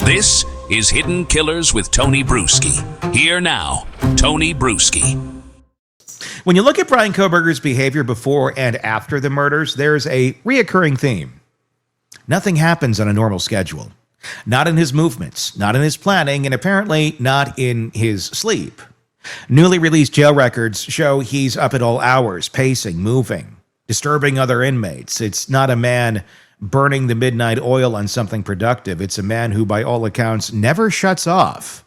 This is Hidden Killers with Tony Bruschi. Here now, Tony Bruschi. When you look at Bryan Kohberger's behavior before and after the murders, there's a reoccurring theme. Nothing happens on a normal schedule. Not in his movements, not in his planning, and apparently not in his sleep. Newly released jail records show he's up at all hours, pacing, moving, disturbing other inmates. It's not a man burning the midnight oil on something productive. It's a man who, by all accounts, never shuts off.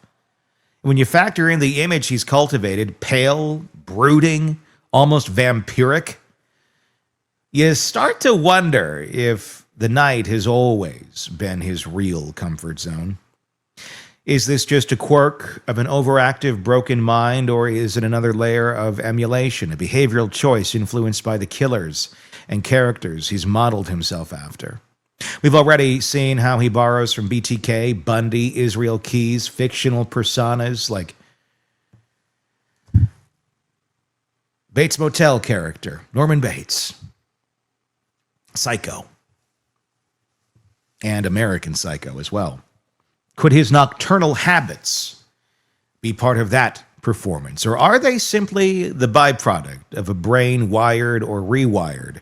When you factor in the image he's cultivated, pale, brooding, almost vampiric, you start to wonder if the night has always been his real comfort zone. Is this just a quirk of an overactive, broken mind, or is it another layer of emulation, a behavioral choice influenced by the killers and characters he's modeled himself after? We've already seen how he borrows from BTK, Bundy, Israel Keys, fictional personas like Bates Motel character, Norman Bates, Psycho, and American Psycho as well. Could his nocturnal habits be part of that performance, or are they simply the byproduct of a brain wired or rewired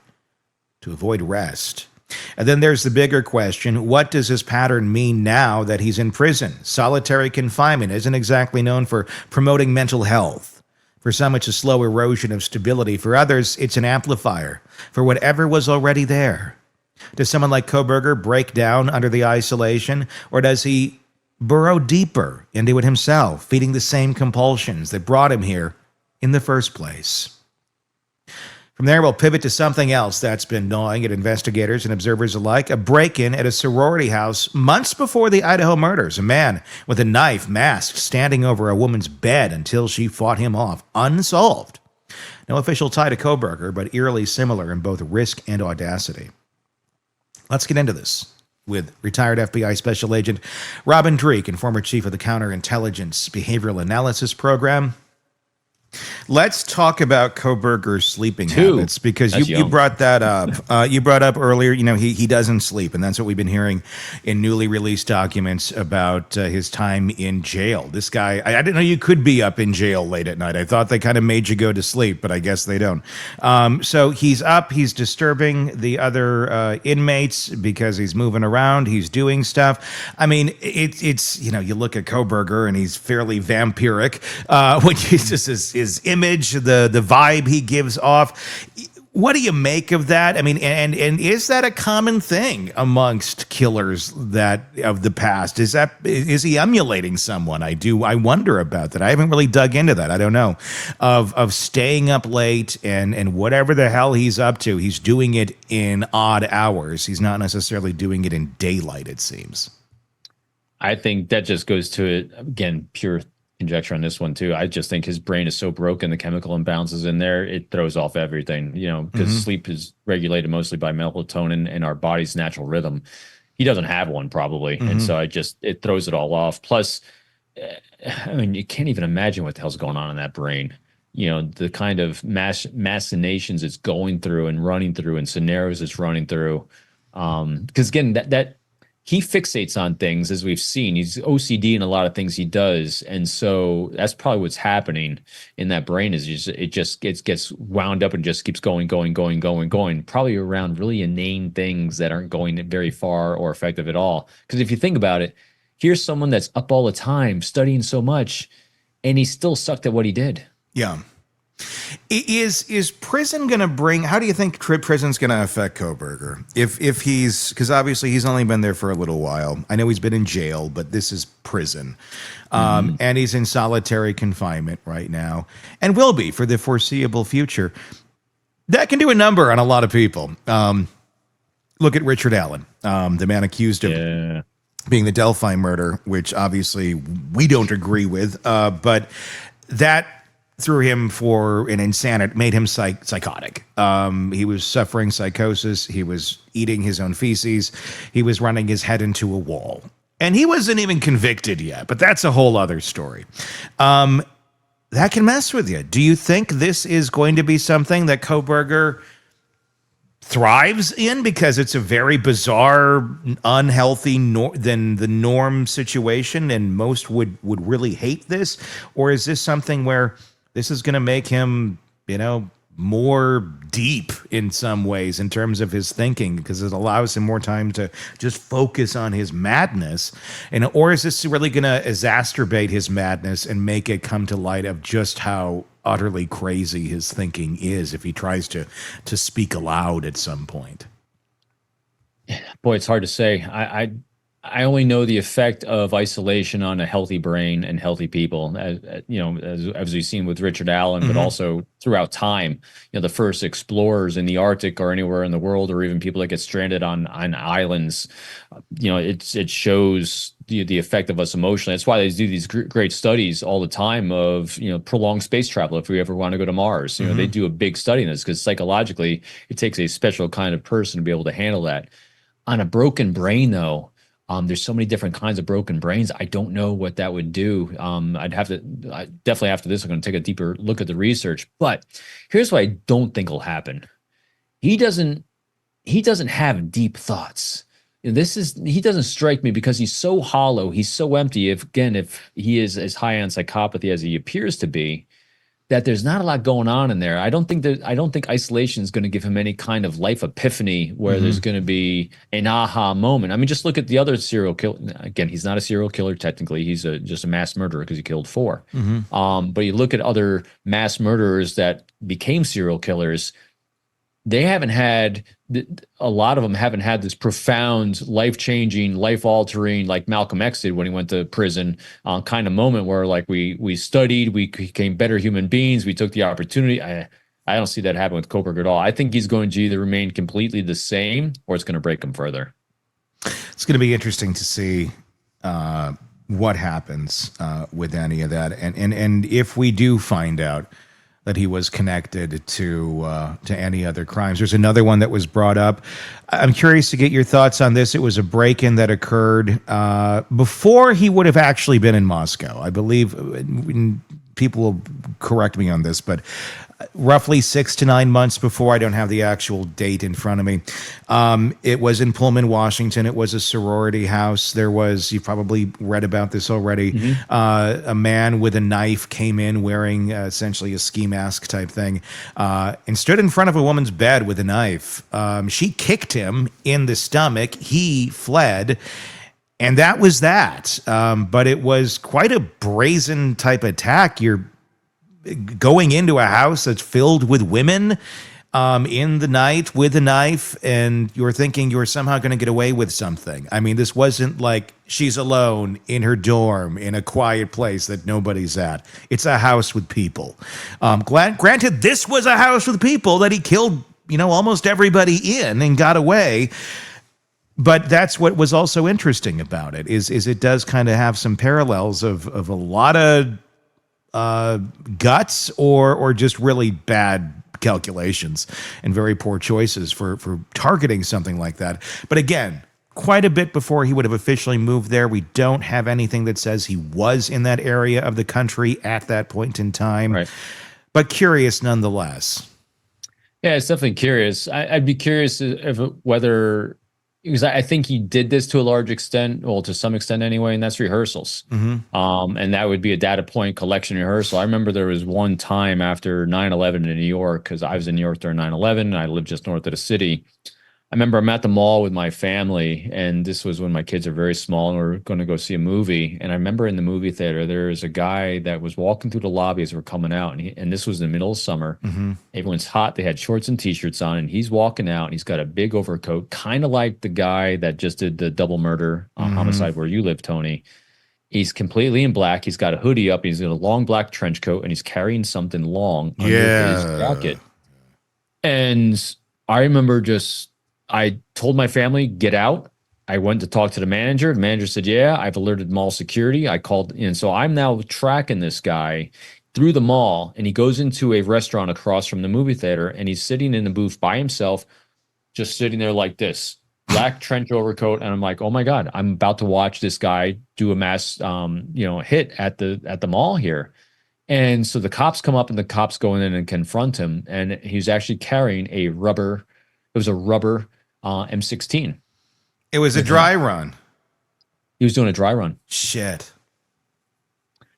to avoid rest? And then there's the bigger question, what does this pattern mean now that he's in prison? Solitary confinement isn't exactly known for promoting mental health. For some, it's a slow erosion of stability. For others, it's an amplifier for whatever was already there. Does someone like Kohberger break down under the isolation, or does he burrow deeper into it himself, feeding the same compulsions that brought him here in the first place? From there, we'll pivot to something else that's been gnawing at investigators and observers alike, a break-in at a sorority house months before the Idaho murders. A man with a knife masked standing over a woman's bed until she fought him off, unsolved. No official tie to Kohberger, but eerily similar in both risk and audacity. Let's get into this with retired FBI Special Agent Robin Dreeke and former chief of the Counterintelligence Behavioral Analysis Program. Let's talk about Kohberger's sleeping habits, because you brought that up. You brought up earlier, he doesn't sleep, and that's what we've been hearing in newly released documents about his time in jail. This guy, I didn't know you could be up in jail late at night. I thought they kind of made you go to sleep, but I guess they don't. So he's up, he's disturbing the other inmates because he's moving around, he's doing stuff. I mean, it's you look at Kohberger and he's fairly vampiric. When you just his image, the vibe he gives off. What do you make of that? I mean, and is that a common thing amongst killers that of the past? Is he emulating someone? I wonder about that. I haven't really dug into that. I don't know. Of staying up late and whatever the hell he's up to, he's doing it in odd hours. He's not necessarily doing it in daylight, it seems. I think that just goes to, again, pure conjecture on this one too. I just think his brain is so broken, the chemical imbalances in there, it throws off everything, because sleep is regulated mostly by melatonin and our body's natural rhythm. He doesn't have one probably. And so it throws it all off. Plus, I mean, you can't even imagine what the hell's going on in that brain. The kind of machinations it's going through and running through and scenarios it's running through. Because again, that he fixates on things, as we've seen. He's OCD in a lot of things he does, and so that's probably what's happening in that brain. Is it just gets wound up and just keeps going, probably around really inane things that aren't going very far or effective at all. Because if you think about it, here's someone that's up all the time, studying so much, and he still sucked at what he did. Yeah. Is prison going to bring, how do you think prison's going to affect Kohberger? If he's, because obviously he's only been there for a little while. I know he's been in jail, but this is prison. And he's in solitary confinement right now and will be for the foreseeable future. That can do a number on a lot of people. Look at Richard Allen, the man accused of being the Delphi murder, which obviously we don't agree with, but that threw him for an insanity, made him psychotic. He was suffering psychosis. He was eating his own feces. He was running his head into a wall. And he wasn't even convicted yet, but that's a whole other story. That can mess with you. Do you think this is going to be something that Kohberger thrives in because it's a very bizarre, unhealthy than the norm situation, and most would really hate this? Or is this something where this is going to make him, more deep in some ways in terms of his thinking, because it allows him more time to just focus on his madness? Or is this really going to exacerbate his madness and make it come to light of just how utterly crazy his thinking is if he tries to speak aloud at some point? Boy, it's hard to say. I only know the effect of isolation on a healthy brain and healthy people, as we've seen with Richard Allen, but also throughout time. The first explorers in the Arctic or anywhere in the world, or even people that get stranded on islands, it shows the effect of us emotionally. That's why they do these great studies all the time of prolonged space travel. If we ever want to go to Mars, they do a big study in this, because psychologically it takes a special kind of person to be able to handle that. On a broken brain, though, there's so many different kinds of broken brains. I don't know what that would do. I definitely after this, I'm going to take a deeper look at the research. But here's what I don't think will happen. He doesn't have deep thoughts. He doesn't strike me, because he's so hollow. He's so empty. If he is as high on psychopathy as he appears to be, that there's not a lot going on in there. I don't think isolation is going to give him any kind of life epiphany where there's going to be an aha moment. I mean, just look at the other serial killer. Again, he's not a serial killer technically. He's just a mass murderer because he killed 4. But you look at other mass murderers that became serial killers. They haven't had, a lot of them haven't had this profound, life-changing, life-altering, like Malcolm X did when he went to prison, kind of moment where like we studied, we became better human beings, we took the opportunity. I don't see that happen with Kohberger at all. I think he's going to either remain completely the same, or it's going to break him further. It's going to be interesting to see what happens with any of that, and if we do find out that he was connected to any other crimes. There's another one that was brought up. I'm curious to get your thoughts on this. It was a break-in that occurred before he would have actually been in Moscow. I believe, people will correct me on this, but roughly 6 to 9 months before. I don't have the actual date in front of me. It was in Pullman, Washington. It was a sorority house. There was, you've probably read about this already, a man with a knife came in wearing essentially a ski mask type thing, and stood in front of a woman's bed with a knife. She kicked him in the stomach. He fled. And that was that. But it was quite a brazen type attack. You're going into a house that's filled with women in the night with a knife, and you're thinking you're somehow going to get away with something. I mean, this wasn't like she's alone in her dorm in a quiet place that nobody's at. It's a house with people. Granted, this was a house with people that he killed, almost everybody in and got away. But that's what was also interesting about it, is it does kind of have some parallels of a lot of guts or just really bad calculations and very poor choices for targeting something like that. But again, quite a bit before he would have officially moved there. We don't have anything that says he was in that area of the country at that point in time. Right. But curious nonetheless. Yeah, it's definitely curious. I'd be curious whether... because I think he did this to a large extent, well, to some extent anyway, and that's rehearsals. And that would be a data point collection rehearsal. I remember there was one time after 9/11 in New York, because I was in New York during 9/11, and I lived just north of the city. I remember I'm at the mall with my family, and this was when my kids are very small, and we're going to go see a movie. And I remember in the movie theater, there was a guy that was walking through the lobby as we're coming out, and this was in the middle of summer. Everyone's hot. They had shorts and T-shirts on, and he's walking out, and he's got a big overcoat, kind of like the guy that just did the double murder homicide where you live, Tony. He's completely in black. He's got a hoodie up. He's got a long black trench coat, and he's carrying something long under his jacket. And I remember I told my family, get out. I went to talk to the manager. The manager said, yeah, I've alerted mall security. I called in. So I'm now tracking this guy through the mall, and he goes into a restaurant across from the movie theater, and he's sitting in the booth by himself, just sitting there like this, black trench overcoat. And I'm like, oh my God, I'm about to watch this guy do a mass, hit at the mall here. And so the cops come up, and the cops go in and confront him. And he's actually carrying a rubber It was a rubber M16. It was a dry run. He was doing a dry run. Shit.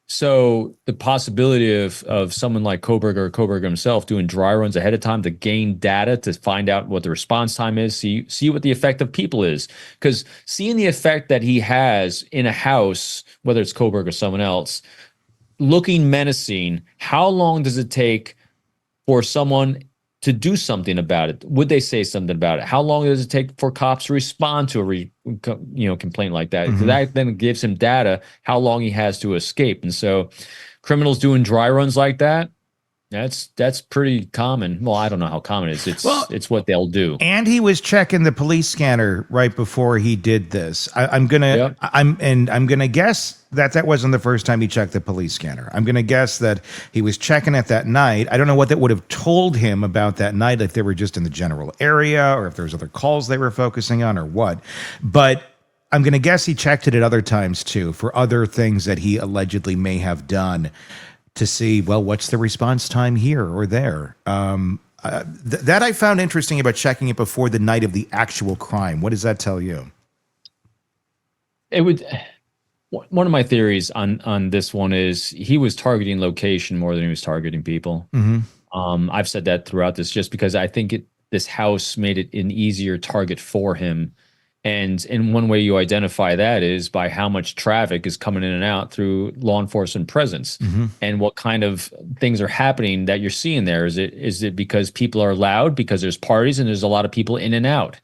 So the possibility of someone like Kohberger or Kohberger himself doing dry runs ahead of time to gain data to find out what the response time is, see what the effect of people is. Because seeing the effect that he has in a house, whether it's Kohberger or someone else, looking menacing, how long does it take for someone to do something about it? Would they say something about it? How long does it take for cops to respond to a complaint like that? Because that then gives him data how long he has to escape. And so criminals doing dry runs like that, that's pretty common. Well, I don't know how common it is. It's what they'll do. And he was checking the police scanner right before he did this. I'm gonna guess that wasn't the first time he checked the police scanner. I'm gonna guess that he was checking it that night. I don't know what that would have told him about that night, if they were just in the general area or if there was other calls they were focusing on or what. But I'm gonna guess he checked it at other times too for other things that he allegedly may have done, to see, well, what's the response time here or there. That I found interesting about checking it before the night of the actual crime. What does that tell you? It would. One of my theories on this one is he was targeting location more than he was targeting people. I've said that throughout this, just because I think this house made it an easier target for him. And in one way you identify that is by how much traffic is coming in and out through law enforcement presence, and what kind of things are happening that you're seeing there. Is it because people are loud, because there's parties and there's a lot of people in and out?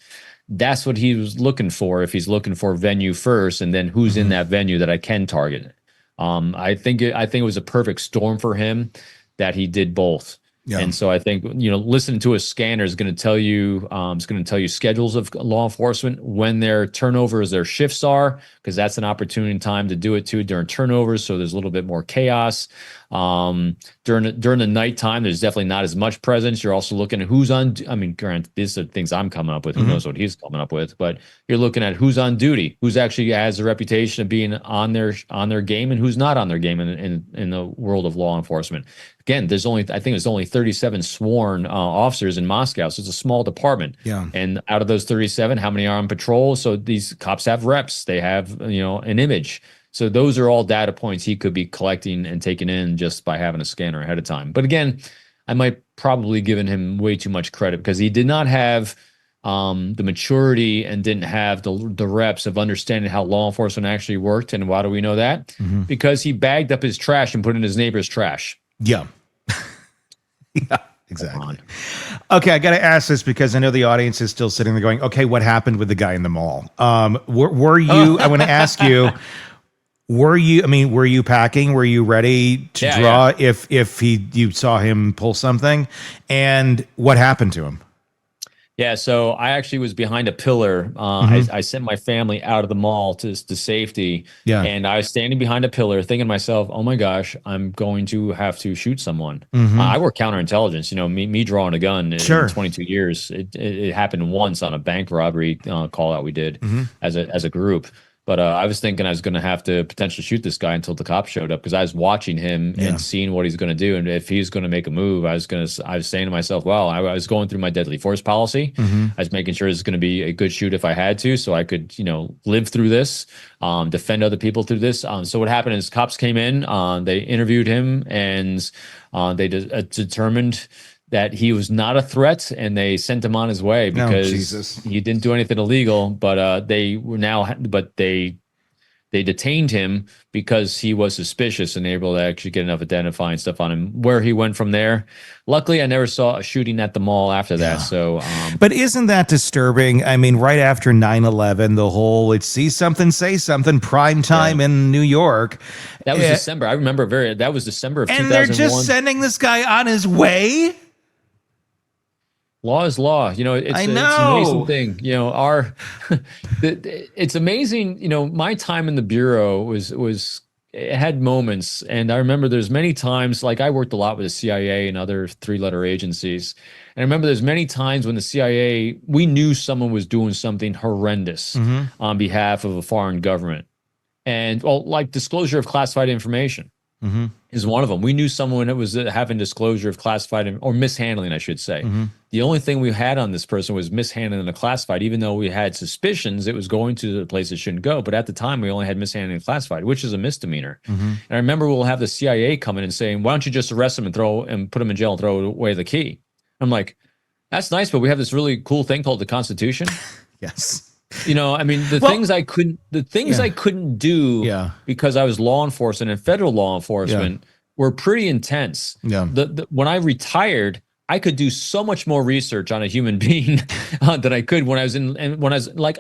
That's what he was looking for. If he's looking for venue first, and then who's in that venue that I can target. I think it was a perfect storm for him that he did both. Yeah. And so I think, listening to a scanner is going to tell you, schedules of law enforcement, when their turnovers, their shifts are, because that's an opportunity time to do it too during turnovers. So there's a little bit more chaos. During the nighttime, there's definitely not as much presence. You're also looking at who's on. I mean, granted, these are things I'm coming up with. Who knows what he's coming up with? But you're looking at who's on duty, who's actually has a reputation of being on their game, and who's not on their game in the world of law enforcement. Again, I think there's only 37 sworn officers in Moscow, so it's a small department. Yeah. And out of those 37, how many are on patrol? So these cops have reps. They have an image. So those are all data points he could be collecting and taking in just by having a scanner ahead of time. But again, I might probably given him way too much credit, because he did not have the maturity and didn't have the reps of understanding how law enforcement actually worked. And why do we know that? Because he bagged up his trash and put it in his neighbor's trash. Yeah. Yeah, exactly. Okay, I got to ask this because I know the audience is still sitting there going, okay, what happened with the guy in the mall? Were you, I want to ask you, were you packing? Were you ready to draw if you saw him pull something? And what happened to him? Yeah, so I actually was behind a pillar. I sent my family out of the mall to safety. Yeah. And I was standing behind a pillar thinking to myself, oh my gosh, I'm going to have to shoot someone. I work counterintelligence. Me drawing a gun in 22 years. It happened once on a bank robbery call out we did as a group. But I was thinking I was going to have to potentially shoot this guy until the cops showed up, because I was watching him and seeing what he's going to do. And if he's going to make a move, I was saying to myself, well, I was going through my deadly force policy. I was making sure it's going to be a good shoot if I had to, so I could, live through this, defend other people through this. So what happened is cops came in, they interviewed him, and they determined that he was not a threat, and they sent him on his way because he didn't do anything illegal. But they detained him because he was suspicious and able to actually get enough identifying stuff on him. Where he went from there, luckily, I never saw a shooting at the mall after that. So, but isn't that disturbing? I mean, right after 9/11, the whole "it's see something, say something" prime time in New York. That was December. I remember that was December of 2001. And they're just sending this guy on his way. Law is law. It's an amazing thing. It's amazing. My time in the Bureau it had moments. And I remember there's many times, like I worked a lot with the CIA and other 3-letter agencies. And I remember there's many times when the CIA, we knew someone was doing something horrendous on behalf of a foreign government. And like disclosure of classified information is one of them. We knew someone that was having disclosure of classified or mishandling, I should say, The only thing we had on this person was mishandling a classified, even though we had suspicions it was going to the place it shouldn't go. But at the time, we only had mishandling a classified, which is a misdemeanor. And I remember we'll have the CIA come in and saying, why don't you just arrest him and put him in jail and throw away the key? I'm like, that's nice, but we have this really cool thing called the Constitution. Yes. I mean, the things I couldn't do because I was law enforcement and federal law enforcement were pretty intense. Yeah. When I retired, I could do so much more research on a human being than I could when I was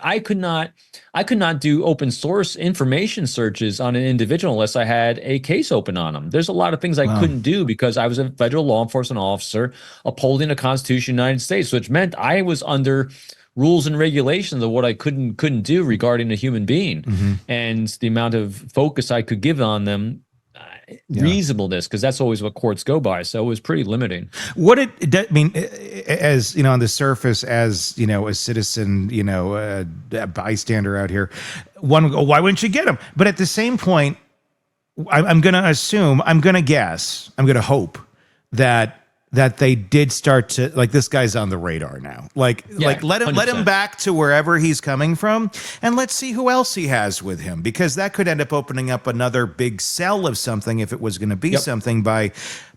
I could not do open source information searches on an individual unless I had a case open on them. There's a lot of things I couldn't do because I was a federal law enforcement officer upholding the Constitution of the United States, which meant I was under rules and regulations of what I couldn't do regarding a human being, and the amount of focus I could give on them. Reasonableness, because that's always what courts go by. So it was pretty limiting. What I mean, as on the surface, as a citizen, a bystander out here, one would go, why wouldn't you get him? But at the same point, I'm going to assume, I'm going to guess, I'm going to hope that they did start to, like, this guy's on the radar now. Let him back to wherever he's coming from, and let's see who else he has with him, because that could end up opening up another big cell of something if it was going to be something by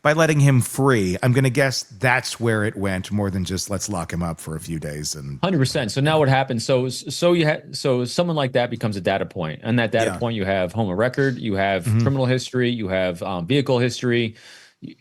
letting him free. I'm going to guess that's where it went, more than just let's lock him up for a few days. And 100%. So now what happens? So someone like that becomes a data point, and that data point, you have home of record, you have criminal history, you have vehicle history.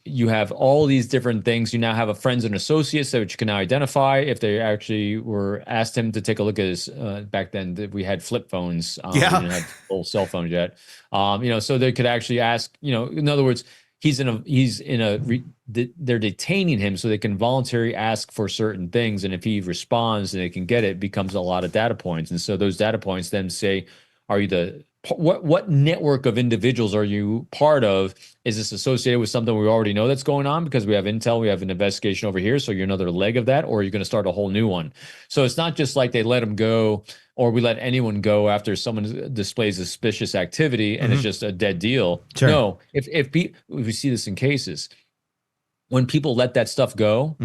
You have all these different things. You now have a friends and associates that you can now identify if they actually were asked him to take a look at his. Back then, we had flip phones. We didn't have full cell phones yet. So they could actually ask. In other words, they're detaining him so they can voluntarily ask for certain things, and if he responds and they can get it, becomes a lot of data points. And so those data points then say, are you what network of individuals are you part of? Is this associated with something we already know that's going on because we have intel, we have an investigation over here, so you're another leg of that, or are you going to start a whole new one? So it's not just like they let him go, or we let anyone go after someone displays suspicious activity and it's just a dead deal. Sure. No, if we see this in cases, when people let that stuff go,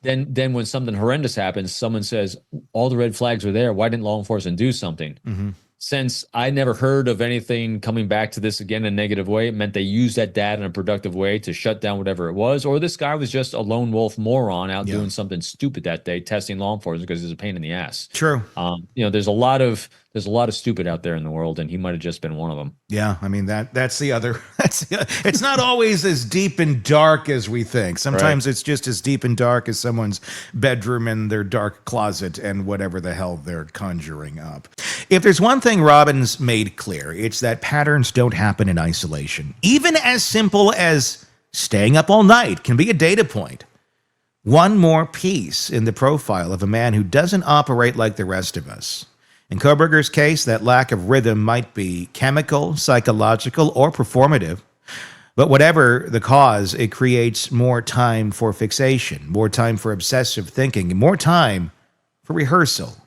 then when something horrendous happens, someone says, all the red flags were there, why didn't law enforcement do something? Since I never heard of anything coming back to this again in a negative way, it meant they used that data in a productive way to shut down whatever it was, or this guy was just a lone wolf moron out doing something stupid that day, testing law enforcement because he's a pain in the ass. True. There's a lot of stupid out there in the world, and he might have just been one of them. Yeah, I mean that's the other. It's not always as deep and dark as we think. Sometimes it's just as deep and dark as someone's bedroom and their dark closet and whatever the hell they're conjuring up. If there's one thing Robbins made clear, it's that patterns don't happen in isolation. Even as simple as staying up all night can be a data point. One more piece in the profile of a man who doesn't operate like the rest of us. In Kohberger's case, that lack of rhythm might be chemical, psychological, or performative. But whatever the cause, it creates more time for fixation, more time for obsessive thinking, and more time for rehearsal.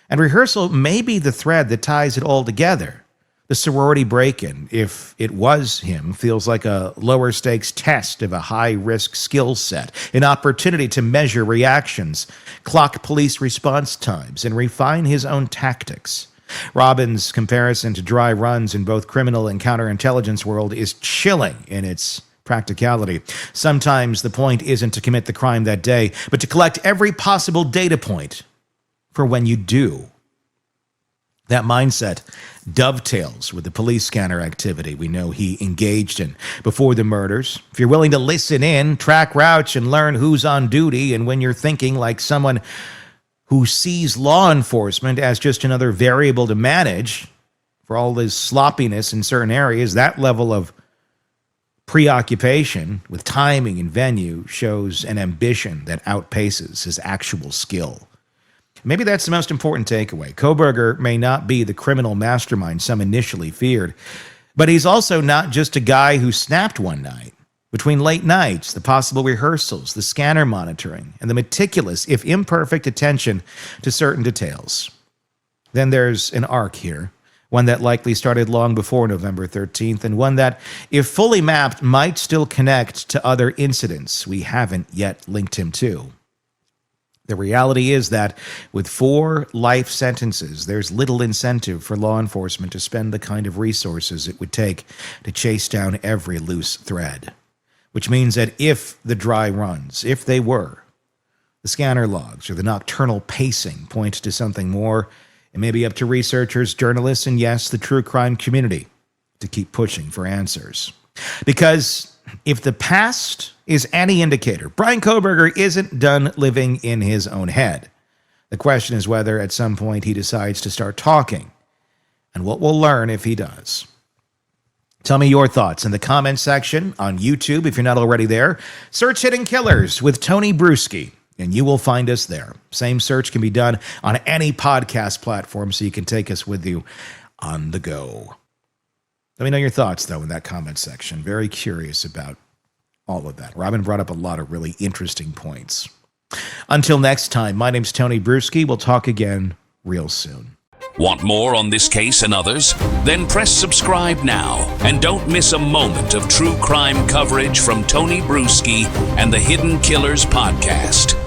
And rehearsal may be the thread that ties it all together. The sorority break-in, if it was him, feels like a lower stakes test of a high-risk skill set, an opportunity to measure reactions, clock police response times, and refine his own tactics. Robbins' comparison to dry runs in both criminal and counterintelligence world is chilling in its practicality. Sometimes the point isn't to commit the crime that day, but to collect every possible data point for when you do. That mindset dovetails with the police scanner activity we know he engaged in before the murders. If you're willing to listen in, track routes, and learn who's on duty, and when you're thinking like someone who sees law enforcement as just another variable to manage for all this sloppiness in certain areas, that level of preoccupation with timing and venue shows an ambition that outpaces his actual skill. Maybe that's the most important takeaway. Kohberger may not be the criminal mastermind some initially feared, but he's also not just a guy who snapped one night. Between late nights, the possible rehearsals, the scanner monitoring, and the meticulous, if imperfect, attention to certain details. Then there's an arc here, one that likely started long before November 13th, and one that, if fully mapped, might still connect to other incidents we haven't yet linked him to. The reality is that with 4 life sentences, there's little incentive for law enforcement to spend the kind of resources it would take to chase down every loose thread. Which means that if the dry runs, if they were, the scanner logs or the nocturnal pacing point to something more, it may be up to researchers, journalists, and yes, the true crime community to keep pushing for answers. Because if the past is any indicator, Bryan Kohberger isn't done living in his own head. The question is whether at some point he decides to start talking, and what we'll learn if he does. Tell me your thoughts in the comments section on YouTube. If you're not already there, search Hidden Killers with Tony Bruschi, and you will find us there. Same search can be done on any podcast platform, so you can take us with you on the go. Let me know your thoughts, though, in that comment section. Very curious about all of that. Robin brought up a lot of really interesting points. Until next time, my name's Tony Bruschi. We'll talk again real soon. Want more on this case and others? Then press subscribe now and don't miss a moment of true crime coverage from Tony Bruschi and the Hidden Killers podcast.